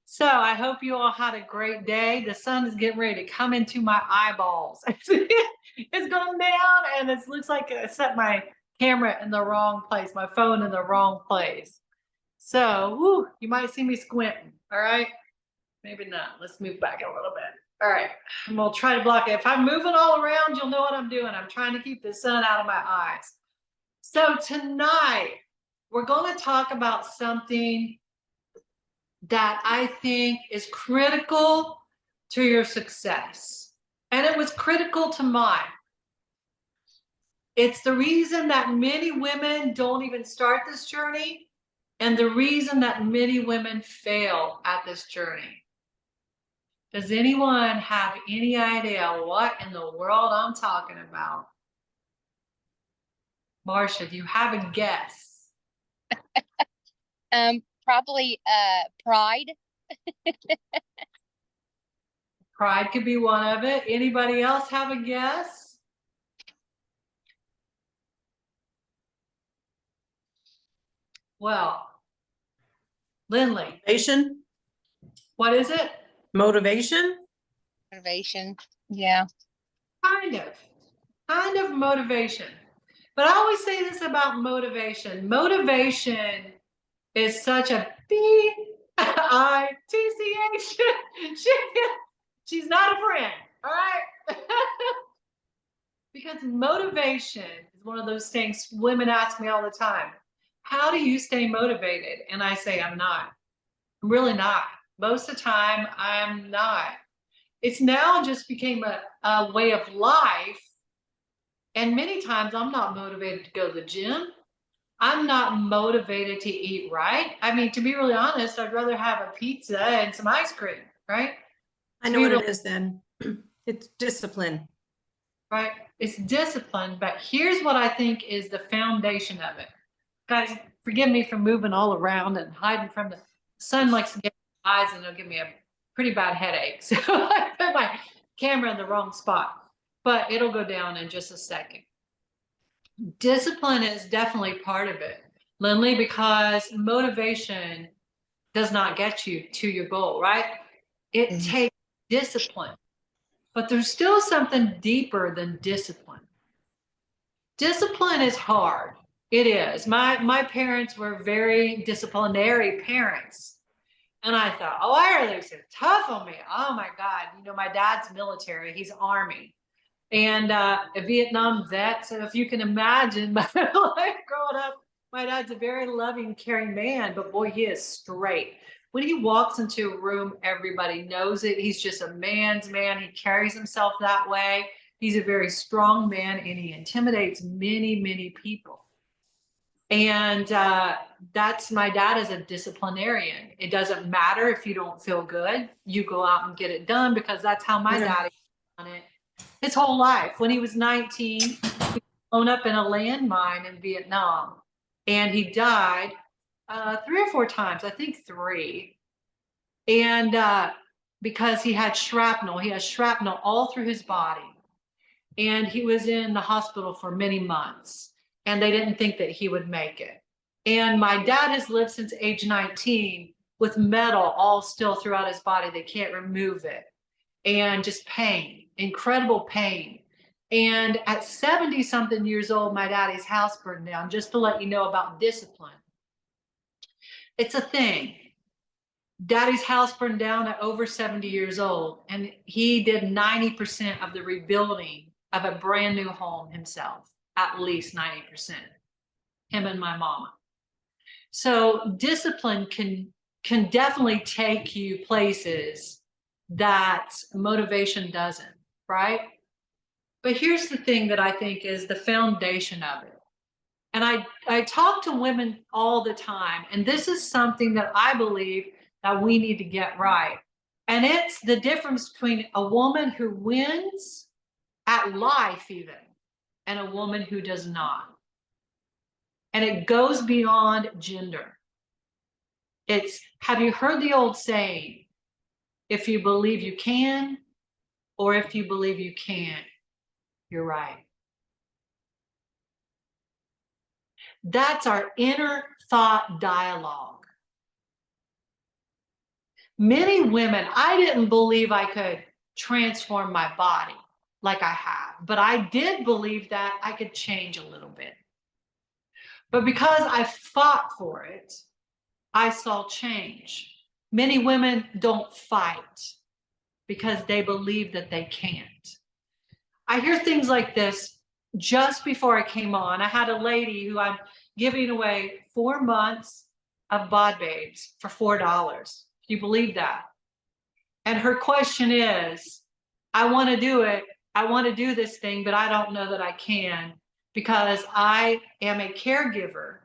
So I hope you all had a great day. The sun is getting ready to come into my eyeballs. It's going down and it looks like I set my camera in the wrong place, my phone in the wrong place. So you might see me squinting. All right. Maybe not. Let's move back a little bit. All right. I'm going to try to block it. If I'm moving all around, you'll know what I'm doing. I'm trying to keep the sun out of my eyes. So tonight, we're going to talk about something that I think is critical to your success. And it was critical to mine. It's the reason that many women don't even start this journey, and the reason that many women fail at this journey. Does anyone have any idea what in the world I'm talking about? Marcia, do you have a guess? Probably pride. Pride could be one of it. Anybody else have a guess? Well, Lindley. Motivation? What is it? Motivation? Motivation. Yeah. Kind of motivation. But I always say this about motivation. Motivation is such a B-I-T-C-H. She's not a friend, all right? Because motivation is one of those things women ask me all the time. How do you stay motivated? And I say, I'm not. I'm really not. Most of the time, I'm not. It's now just became a way of life. And many times I'm not motivated to go to the gym. I'm not motivated to eat right. I mean, to be really honest, I'd rather have a pizza and some ice cream, right? I know what it is then. It's discipline. Right? It's discipline, but here's what I think is the foundation of it. Guys, forgive me for moving all around and hiding from the sun likes to get in my eyes and it'll give me a pretty bad headache. So I put my camera in the wrong spot, but it'll go down in just a second. Discipline is definitely part of it, Lindley, because motivation does not get you to your goal, right? It takes discipline, but there's still something deeper than discipline. Discipline is hard. It is. My parents were very disciplinary parents. And I thought, oh, I heard they were so tough on me. Oh my God. You know, my dad's military, he's Army. And a Vietnam vet. So if you can imagine my life growing up, my dad's a very loving, caring man, but boy, he is straight. When he walks into a room, everybody knows it. He's just a man's man. He carries himself that way. He's a very strong man and he intimidates many, many people. And that's my dad is a disciplinarian. It doesn't matter if you don't feel good, you go out and get it done because that's how my dad done it his whole life. When he was 19, he was blown up in a landmine in Vietnam and he died 3 or 4 times, I think 3. And because he had shrapnel, he has shrapnel all through his body. And he was in the hospital for many months and they didn't think that he would make it. And my dad has lived since age 19 with metal all still throughout his body. They can't remove it. And just pain, incredible pain. And at 70 something years old, my daddy's house burned down, just to let you know about discipline. It's a thing. Daddy's house burned down at over 70 years old, and he did 90% of the rebuilding of a brand new home himself, at least 90%, him and my mama. So discipline can definitely take you places that motivation doesn't, right? But here's the thing that I think is the foundation of it. And I talk to women all the time, and this is something that I believe that we need to get right. And it's the difference between a woman who wins at life even, and a woman who does not. And it goes beyond gender. It's, have you heard the old saying, if you believe you can, or if you believe you can't, you're right. That's our inner thought dialogue. Many women, I didn't believe I could transform my body like I have, but I did believe that I could change a little bit. But because I fought for it, I saw change. Many women don't fight because they believe that they can't. I hear things like this just before I came on. I had a lady who I'm giving away 4 months of bod babes for $4. Do you believe that? And her question is, I want to do it. I want to do this thing, but I don't know that I can because I am a caregiver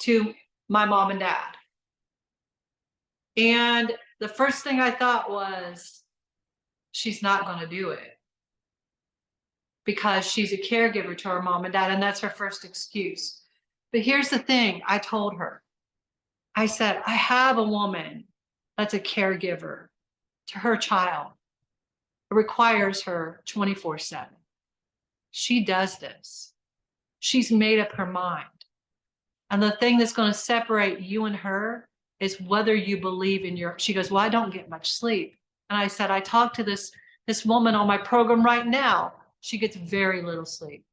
to my mom and dad. And the first thing I thought was, she's not going to do it because she's a caregiver to her mom and dad, and that's her first excuse. But here's the thing I told her. I said, I have a woman that's a caregiver to her child. It requires her 24/7. She does this. She's made up her mind. And the thing that's going to separate you and her is whether you believe in your, she goes, well, I don't get much sleep. And I said, I talked to this woman on my program right now. She gets very little sleep.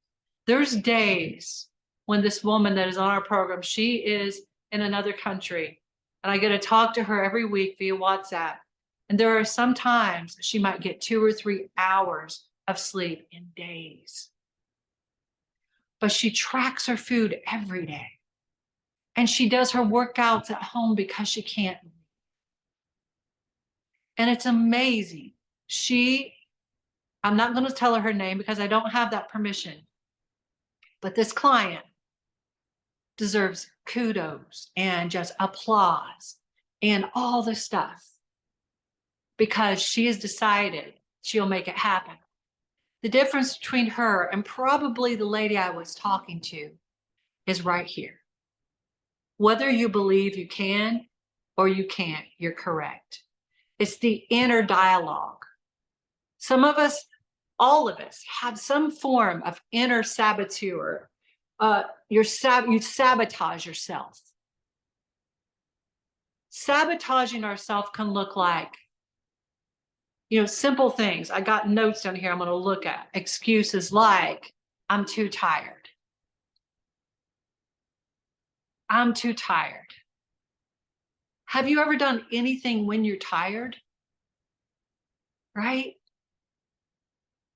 There's days when this woman that is on our program, she is in another country, and I get to talk to her every week via WhatsApp. And there are some times she might get 2 or 3 hours of sleep in days. But she tracks her food every day. And she does her workouts at home because she can't. And it's amazing. I'm not going to tell her name because I don't have that permission. But this client deserves kudos and just applause and all this stuff because she has decided she'll make it happen. The difference between her and probably the lady I was talking to is right here. Whether you believe you can or you can't, you're correct. It's the inner dialogue. Some of us, all of us, have some form of inner saboteur. You sabotage yourself. Sabotaging ourselves can look like, simple things. I got notes down here I'm going to look at. Excuses like, I'm too tired. I'm too tired. Have you ever done anything when you're tired? Right?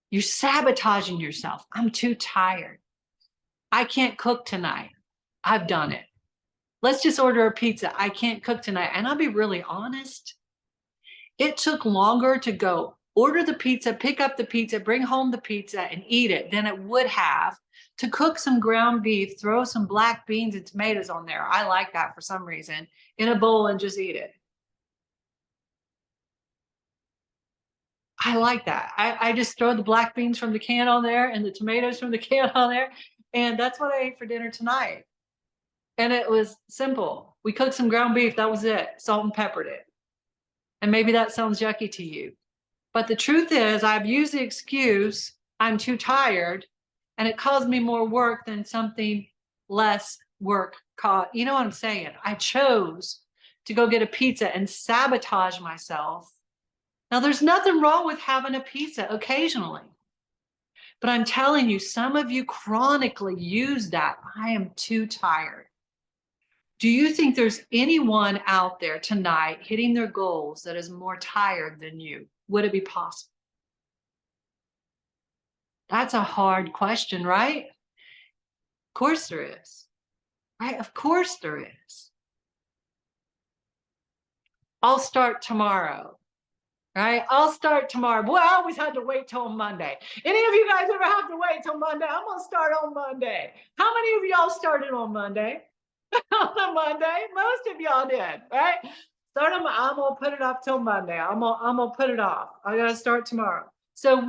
You're sabotaging yourself. I'm too tired. I can't cook tonight. I've done it. Let's just order a pizza. I can't cook tonight. And I'll be really honest. It took longer to go order the pizza, pick up the pizza, bring home the pizza, and eat it than it would have to cook some ground beef, throw some black beans and tomatoes on there. I like that for some reason, in a bowl and just eat it. I like that. I just throw the black beans from the can on there and the tomatoes from the can on there. And that's what I ate for dinner tonight. And it was simple. We cooked some ground beef. That was it. Salt and peppered it. And maybe that sounds yucky to you. But the truth is, I've used the excuse, I'm too tired, and it caused me more work than something less work caused. You know what I'm saying? I chose to go get a pizza and sabotage myself. Now, there's nothing wrong with having a pizza occasionally. But I'm telling you, some of you chronically use that. I am too tired. Do you think there's anyone out there tonight hitting their goals that is more tired than you? Would it be possible? That's a hard question, right? Of course there is. Right? Of course there is. I'll start tomorrow. Right? I'll start tomorrow. Boy, I always had to wait till Monday. Any of you guys ever have to wait till Monday? I'm going to start on Monday. How many of y'all started on Monday? On Monday? Most of y'all did, right? I'm going to put it off till Monday. I'm going to put it off. I got to start tomorrow. So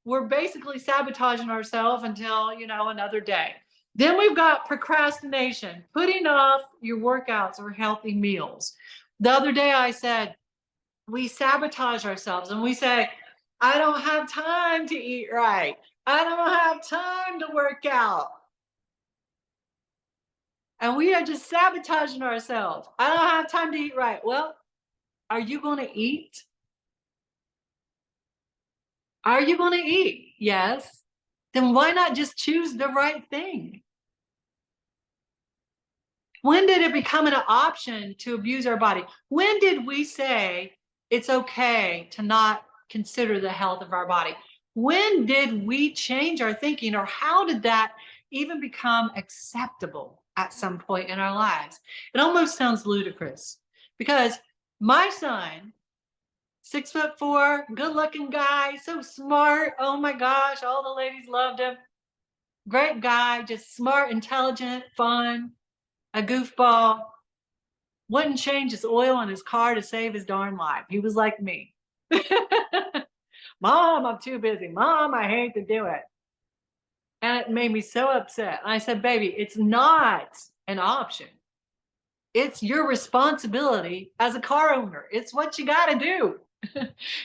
we're basically sabotaging ourselves until, another day. Then we've got procrastination, putting off your workouts or healthy meals. The other day I said, we sabotage ourselves and we say, I don't have time to eat right. I don't have time to work out. And we are just sabotaging ourselves. I don't have time to eat right. Well, Are you going to eat? Are you going to eat? Yes. Then why not just choose the right thing? When did it become an option to abuse our body? When did we say it's okay to not consider the health of our body? When did we change our thinking, or how did that even become acceptable at some point in our lives? It almost sounds ludicrous because my son, 6'4", good looking guy, so smart. Oh my gosh, all the ladies loved him. Great guy, just smart, intelligent, fun, a goofball. Wouldn't change his oil on his car to save his darn life. He was like me. Mom, I'm too busy. Mom, I hate to do it. And it made me so upset. I said, baby, it's not an option. It's your responsibility as a car owner. It's what you got to do.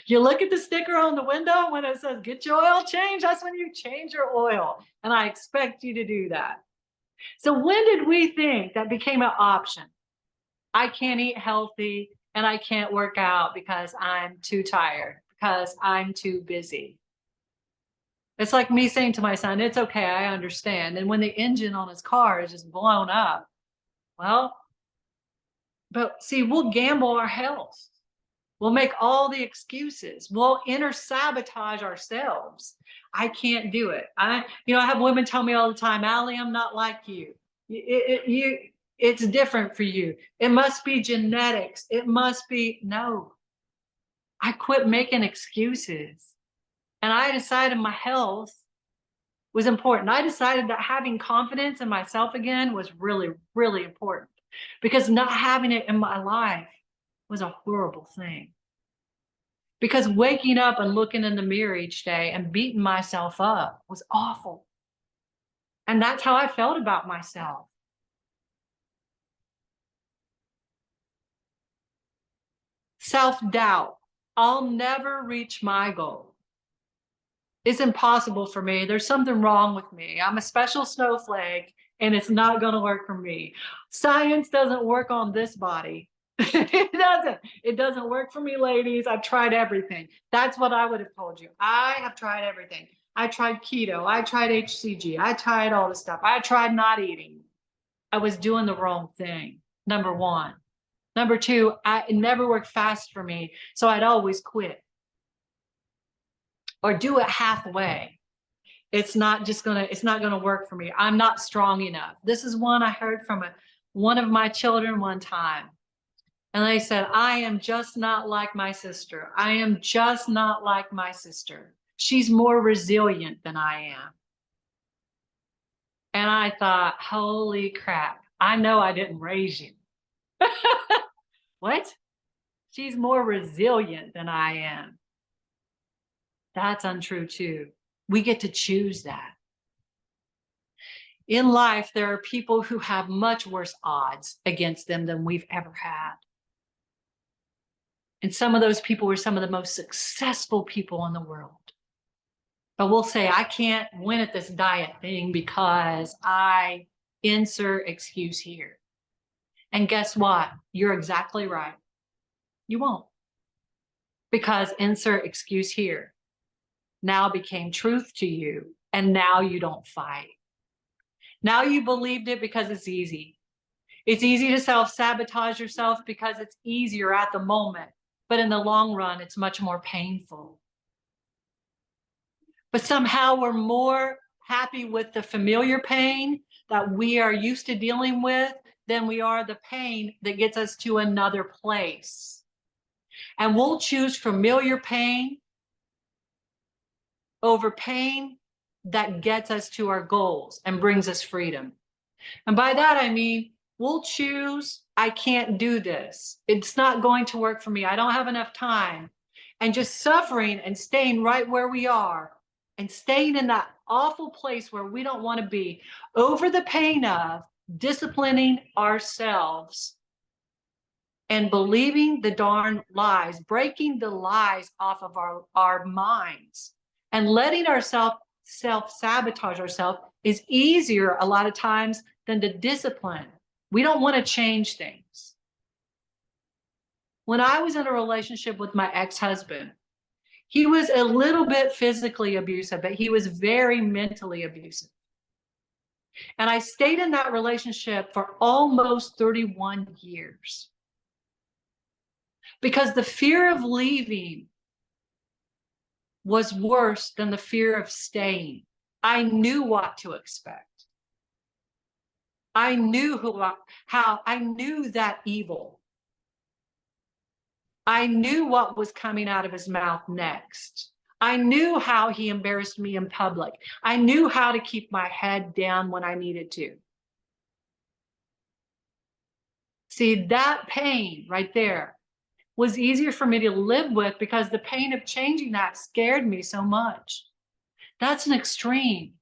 You look at the sticker on the window when it says, get your oil changed. That's when you change your oil. And I expect you to do that. So when did we think that became an option? I can't eat healthy and I can't work out because I'm too tired, because I'm too busy. It's like me saying to my son, it's okay, I understand. And when the engine on his car is just blown up, well, but see, we'll gamble our health. We'll make all the excuses. We'll inner sabotage ourselves. I can't do it. I have women tell me all the time, Allie, I'm not like you. It's different for you. It must be genetics. It must be, no. I quit making excuses. And I decided my health was important. I decided that having confidence in myself again was really, really important, because not having it in my life was a horrible thing. Because waking up and looking in the mirror each day and beating myself up was awful. And that's how I felt about myself. Self-doubt. I'll never reach my goal. It's impossible for me. There's something wrong with me. I'm a special snowflake and it's not going to work for me. Science doesn't work on this body. It doesn't work for me, ladies. I've tried everything. That's what I would have told you. I have tried everything. I tried keto. I tried HCG. I tried all the stuff. I tried not eating. I was doing the wrong thing. Number one. Number two, it never worked fast for me. So I'd always quit or do it halfway. It's not gonna work for me. I'm not strong enough. This is one I heard from one of my children one time. And they said, I am just not like my sister. I am just not like my sister. She's more resilient than I am. And I thought, holy crap, I know I didn't raise you. What? She's more resilient than I am. That's untrue too. We get to choose that. In life, there are people who have much worse odds against them than we've ever had. And some of those people were some of the most successful people in the world. But we'll say, I can't win at this diet thing because I insert excuse here. And guess what? You're exactly right. You won't. Because insert excuse here now became truth to you, and now you don't fight. Now you believed it because it's easy. It's easy to self-sabotage yourself because it's easier at the moment, but in the long run, it's much more painful. But somehow we're more happy with the familiar pain that we are used to dealing with than we are the pain that gets us to another place. And we'll choose familiar pain over pain that gets us to our goals and brings us freedom. And by that, I mean, we'll choose, I can't do this. It's not going to work for me. I don't have enough time. And just suffering and staying right where we are and staying in that awful place where we don't want to be over the pain of disciplining ourselves and believing the darn lies, breaking the lies off of our minds and letting ourselves self-sabotage ourselves is easier a lot of times than to discipline. We don't want to change things. When I was in a relationship with my ex-husband, he was a little bit physically abusive, but he was very mentally abusive. And I stayed in that relationship for almost 31 years because the fear of leaving was worse than the fear of staying. I knew what to expect. I knew how I knew that evil. I knew what was coming out of his mouth next. I knew how he embarrassed me in public. I knew how to keep my head down when I needed to. See, that pain right there was easier for me to live with because the pain of changing that scared me so much. That's an extreme.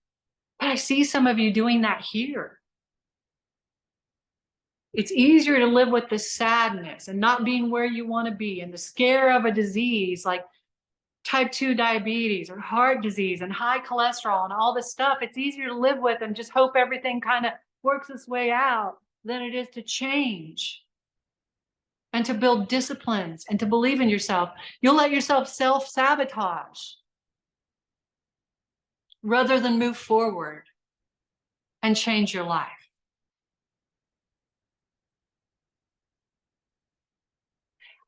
But I see some of you doing that here. It's easier to live with the sadness and not being where you want to be and the scare of a disease like type 2 diabetes or heart disease and high cholesterol and all this stuff. It's easier to live with and just hope everything kind of works its way out than it is to change and to build disciplines and to believe in yourself. You'll let yourself self-sabotage rather than move forward and change your life.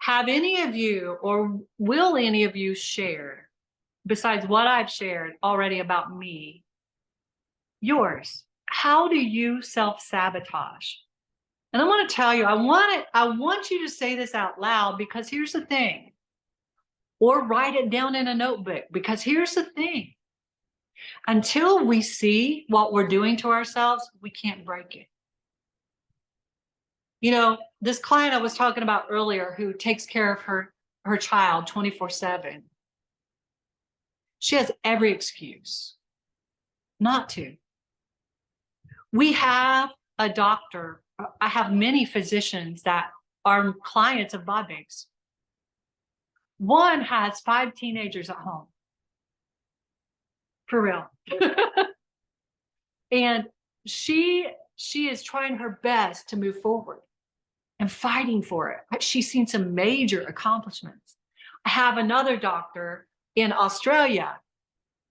Have any of you, or will any of you share, besides what I've shared already about me, yours? How do you self-sabotage? And I want to tell you, I want you to say this out loud because here's the thing. Or write it down in a notebook because here's the thing. Until we see what we're doing to ourselves, we can't break it. You know, this client I was talking about earlier who takes care of her child 24/7. She has every excuse not to. We have a doctor. I have many physicians that are clients of Bob Banks. One has 5 teenagers at home. For real. And she is trying her best to move forward and fighting for it. She's seen some major accomplishments. I have another doctor in Australia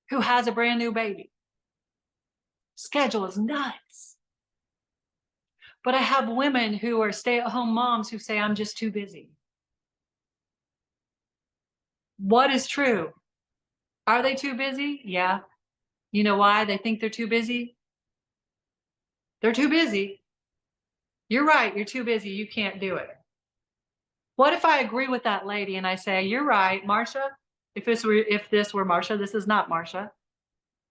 who has a brand new baby. Schedule is nuts. But I have women who are stay-at-home moms who say, I'm just too busy. What is true? Are they too busy? Yeah. You know why they think they're too busy? They're too busy. You're right, you're too busy, you can't do it. What if I agree with that lady and I say, you're right, Marsha, if this were Marsha, this is not Marsha.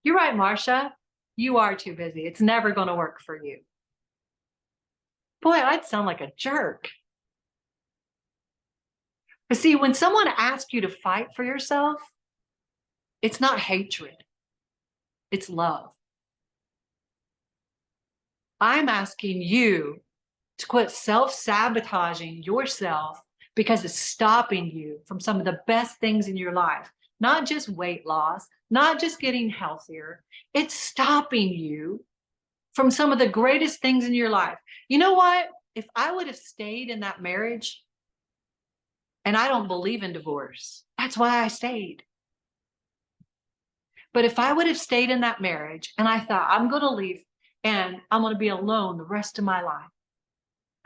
You're right, Marsha, you are too busy. It's never going to work for you. Boy, I'd sound like a jerk. But see, when someone asks you to fight for yourself, it's not hatred, it's love. I'm asking you to quit self-sabotaging yourself because it's stopping you from some of the best things in your life. Not just weight loss, not just getting healthier. It's stopping you from some of the greatest things in your life. You know what? If I would have stayed in that marriage, and I don't believe in divorce, that's why I stayed. But if I would have stayed in that marriage and I thought, I'm going to leave and I'm going to be alone the rest of my life.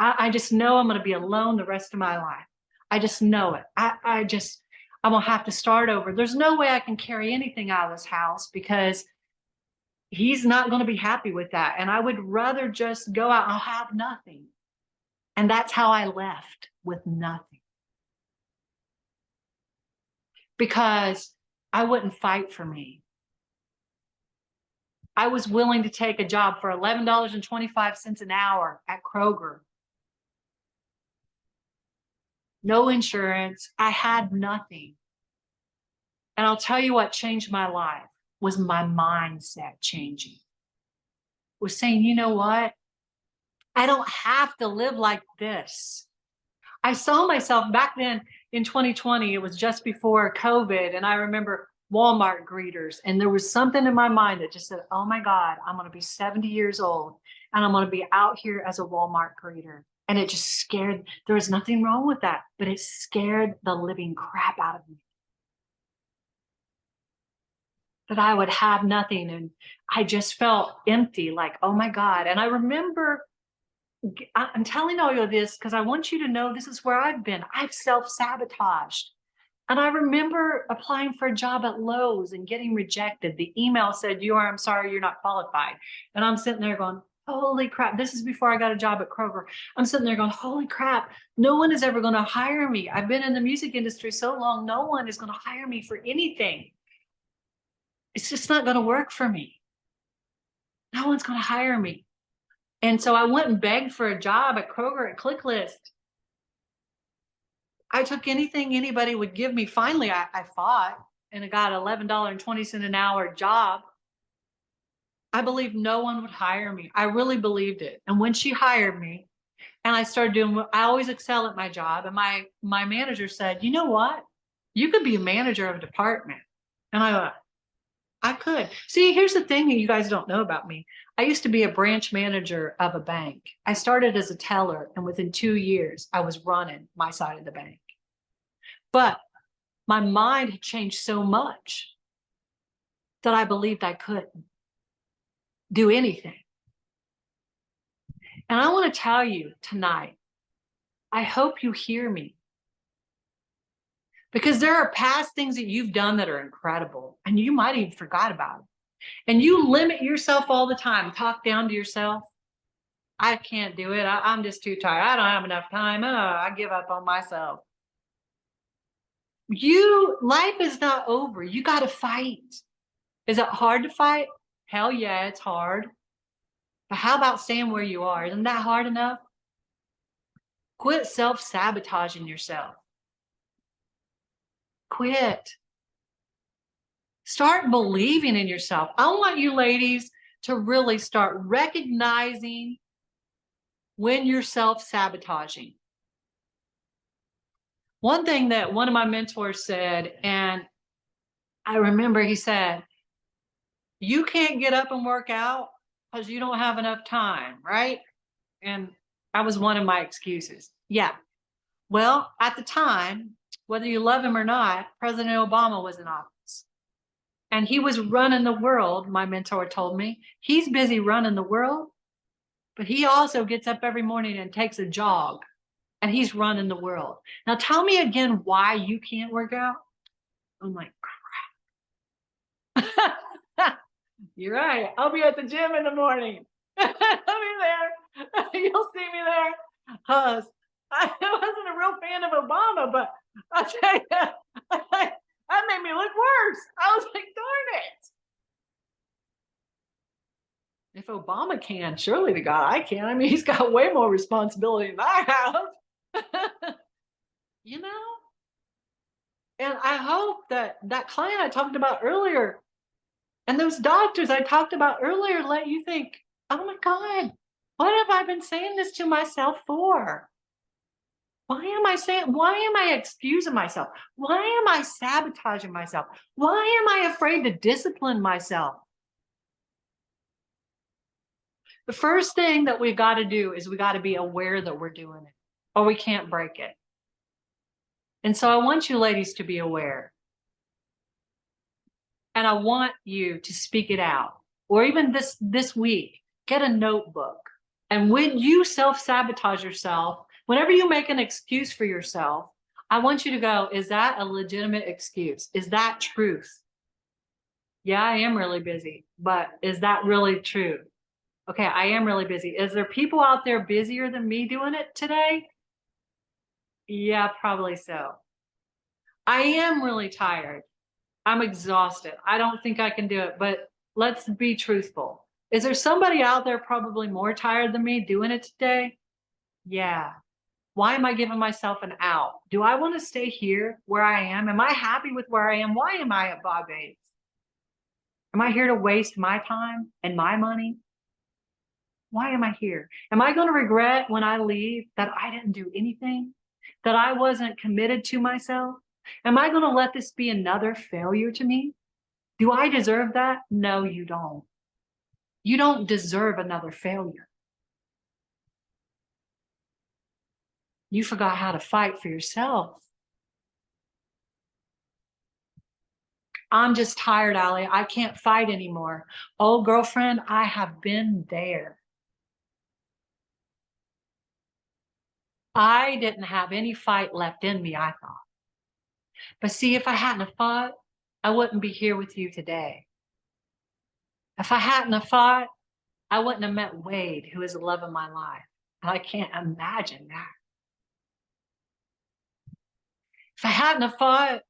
I just know I'm going to be alone the rest of my life. I just know it. I'm going to have to start over. There's no way I can carry anything out of this house because he's not going to be happy with that. And I would rather just go out and have nothing. And that's how I left, with nothing. Because I wouldn't fight for me. I was willing to take a job for $11.25 an hour at Kroger. No insurance. I had nothing. And I'll tell you what changed my life was my mindset changing. Was saying, you know what? I don't have to live like this. I saw myself back then in 2020, it was just before COVID. And I remember Walmart greeters. And there was something in my mind that just said, oh my God, I'm going to be 70 years old and I'm going to be out here as a Walmart greeter. And it just scared, there was nothing wrong with that, but it scared the living crap out of me. That I would have nothing. And I just felt empty, like, oh my God. And I remember, I'm telling all of this because I want you to know this is where I've been. I've self-sabotaged. And I remember applying for a job at Lowe's and getting rejected. The email said, I'm sorry, you're not qualified. And I'm sitting there going, holy crap. This is before I got a job at Kroger. I'm sitting there going, holy crap. No one is ever going to hire me. I've been in the music industry so long. No one is going to hire me for anything. It's just not going to work for me. No one's going to hire me. And so I went and begged for a job at Kroger at ClickList. I took anything anybody would give me. Finally, I fought and I got $11.20 an hour job. I believed no one would hire me. I really believed it. And when she hired me and I started doing, I always excel at my job. And my manager said, you know what? You could be a manager of a department. And I went, I could. See, here's the thing that you guys don't know about me. I used to be a branch manager of a bank. I started as a teller, and within 2 years, I was running my side of the bank. But my mind had changed so much that I believed I couldn't do anything. And I want to tell you tonight, I hope you hear me. Because there are past things that you've done that are incredible, and you might even forgot about it. And you limit yourself all the time, talk down to yourself. I can't do it. I'm just too tired. I don't have enough time. I give up on myself. Life is not over. You got to fight. Is it hard to fight? Hell yeah, it's hard. But how about staying where you are? Isn't that hard enough? Quit self-sabotaging yourself. Quit. Start believing in yourself. I want you ladies to really start recognizing when you're self-sabotaging. One thing that one of my mentors said, and I remember he said, you can't get up and work out because you don't have enough time, right? And that was one of my excuses. Yeah. Well, at the time, whether you love him or not, President Obama was in office. And he was running the world, my mentor told me. He's busy running the world, but he also gets up every morning and takes a jog, and he's running the world. Now tell me again why you can't work out. I'm like, crap. You're right. I'll be at the gym in the morning. I'll be there. You'll see me there. I wasn't a real fan of Obama, but I'll tell you, that made me look worse. I was like, darn it. If Obama can, surely the God I can. I mean, he's got way more responsibility than I have. You know? And I hope that that client I talked about earlier and those doctors I talked about earlier let you think, oh my God, what have I been saying this to myself for? Why am I excusing myself? Why am I sabotaging myself? Why am I afraid to discipline myself? The first thing that we got to do is we got to be aware that we're doing it, or we can't break it. And so I want you ladies to be aware. And I want you to speak it out. Or even this week, get a notebook. And when you self-sabotage yourself, whenever you make an excuse for yourself, I want you to go, is that a legitimate excuse? Is that truth? Yeah, I am really busy, but is that really true? Okay, I am really busy. Is there people out there busier than me doing it today? Yeah, probably so. I am really tired. I'm exhausted. I don't think I can do it, but let's be truthful. Is there somebody out there probably more tired than me doing it today? Yeah. Why am I giving myself an out? Do I want to stay here where I am? Am I happy with where I am? Why am I at Bob Bates? Am I here to waste my time and my money? Why am I here? Am I going to regret when I leave that I didn't do anything? That I wasn't committed to myself? Am I going to let this be another failure to me? Do I deserve that? No, you don't. You don't deserve another failure. You forgot how to fight for yourself. I'm just tired, Allie. I can't fight anymore. Oh, girlfriend, I have been there. I didn't have any fight left in me, I thought. But see, if I hadn't have fought, I wouldn't be here with you today. If I hadn't have fought, I wouldn't have met Wade, who is the love of my life. And I can't imagine that. If I hadn't have fought,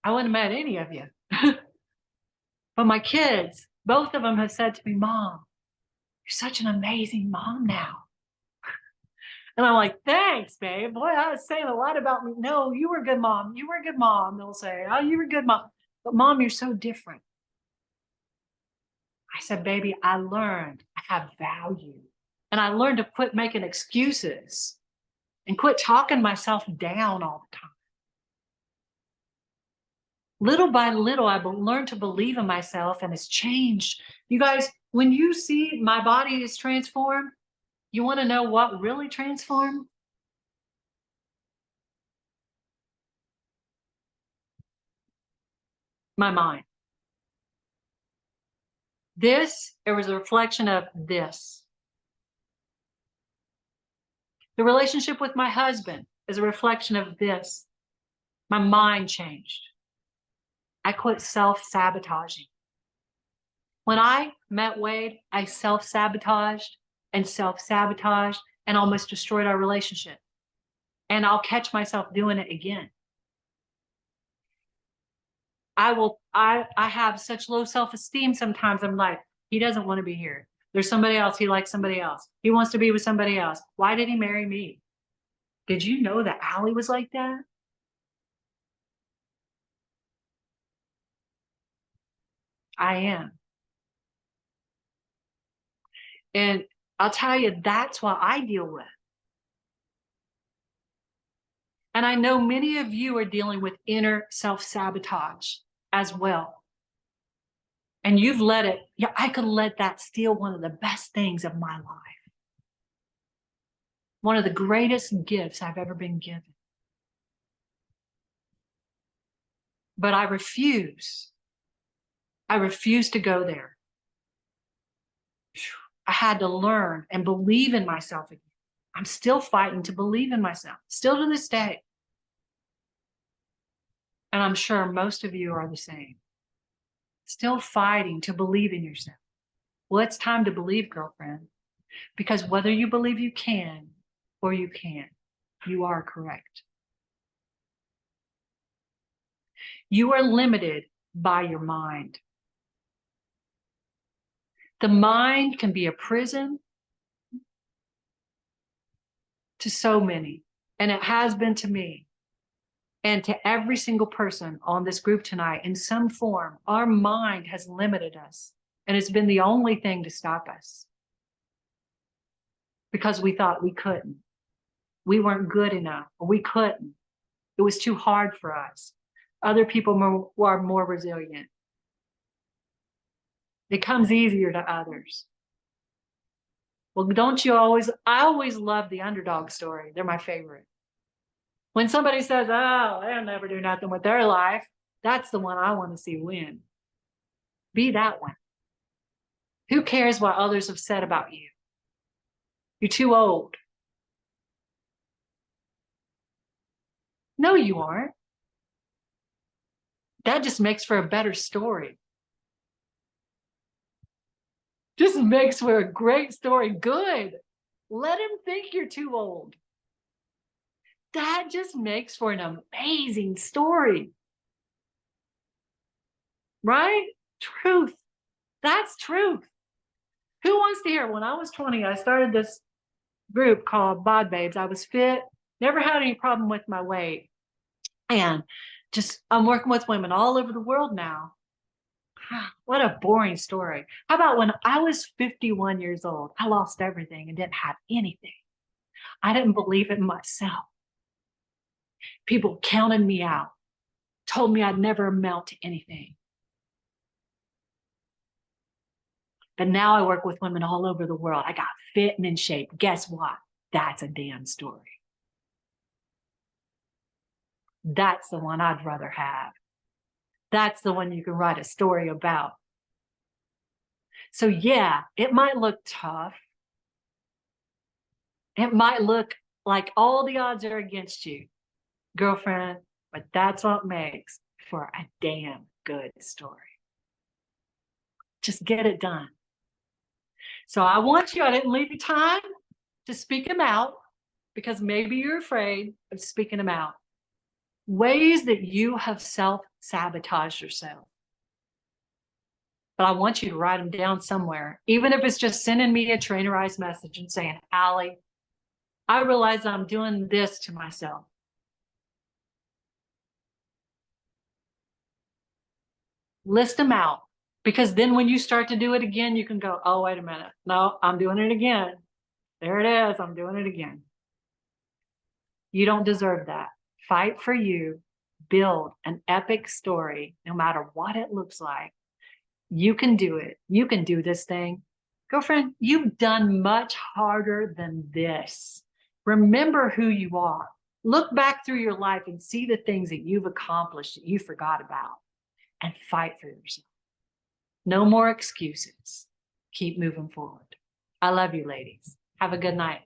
I wouldn't have met any of you. But my kids, both of them have said to me, Mom, you're such an amazing mom now. And I'm like, thanks, babe. Boy, I was saying a lot about me. No, you were a good mom. You were a good mom. They'll say, oh, you were a good mom. But Mom, you're so different. I said, baby, I learned I have value. And I learned to quit making excuses and quit talking myself down all the time. Little by little, I learned to believe in myself, and it's changed. You guys, when you see my body is transformed, you want to know what really transformed? My mind. This, it was a reflection of this. The relationship with my husband is a reflection of this. My mind changed. I quit self-sabotaging. When I met Wade, I self-sabotaged and almost destroyed our relationship. And I'll catch myself doing it again. I have such low self-esteem sometimes. I'm like, he doesn't want to be here. There's somebody else. He likes somebody else. He wants to be with somebody else. Why did he marry me? Did you know that Allie was like that? I am. And I'll tell you, that's what I deal with. And I know many of you are dealing with inner self-sabotage as well. And you've let it, yeah, I could let that steal one of the best things of my life. One of the greatest gifts I've ever been given. But I refuse. I refuse to go there. I had to learn and believe in myself again. I'm still fighting to believe in myself, still to this day. And I'm sure most of you are the same. Still fighting to believe in yourself. Well, it's time to believe, girlfriend, because whether you believe you can or you can't, you are correct. You are limited by your mind. The mind can be a prison to so many, and it has been to me. And to every single person on this group tonight, in some form, our mind has limited us. And it's been the only thing to stop us. Because we thought we couldn't. We weren't good enough, or we couldn't. It was too hard for us. Other people are more resilient. It comes easier to others. Well, don't you always, I always love the underdog story. They're my favorite. When somebody says, oh, they'll never do nothing with their life, that's the one I want to see win. Be that one. Who cares what others have said about you? You're too old. No, you aren't. That just makes for a better story. Just makes for a great story. Good. Let him think you're too old. That just makes for an amazing story. Right? Truth. That's truth. Who wants to hear? When I was 20, I started this group called Bod Babes. I was fit, never had any problem with my weight. And just, I'm working with women all over the world now. What a boring story. How about when I was 51 years old, I lost everything and didn't have anything. I didn't believe in myself. People counted me out, told me I'd never amount to anything. But now I work with women all over the world. I got fit and in shape. Guess what? That's a damn story. That's the one I'd rather have. That's the one you can write a story about. So yeah, it might look tough. It might look like all the odds are against you, girlfriend, but that's what makes for a damn good story. Just get it done. So I didn't leave you time to speak them out because maybe you're afraid of speaking them out. Ways that you have self-sabotaged yourself. But I want you to write them down somewhere, even if it's just sending me a trainerized message and saying, Allie, I realize I'm doing this to myself. List them out, because then when you start to do it again, you can go, oh, wait a minute. No, I'm doing it again. There it is. I'm doing it again. You don't deserve that. Fight for you. Build an epic story, no matter what it looks like. You can do it. You can do this thing. Girlfriend, you've done much harder than this. Remember who you are. Look back through your life and see the things that you've accomplished that you forgot about, and fight for yourself. No more excuses. Keep moving forward. I love you, ladies. Have a good night.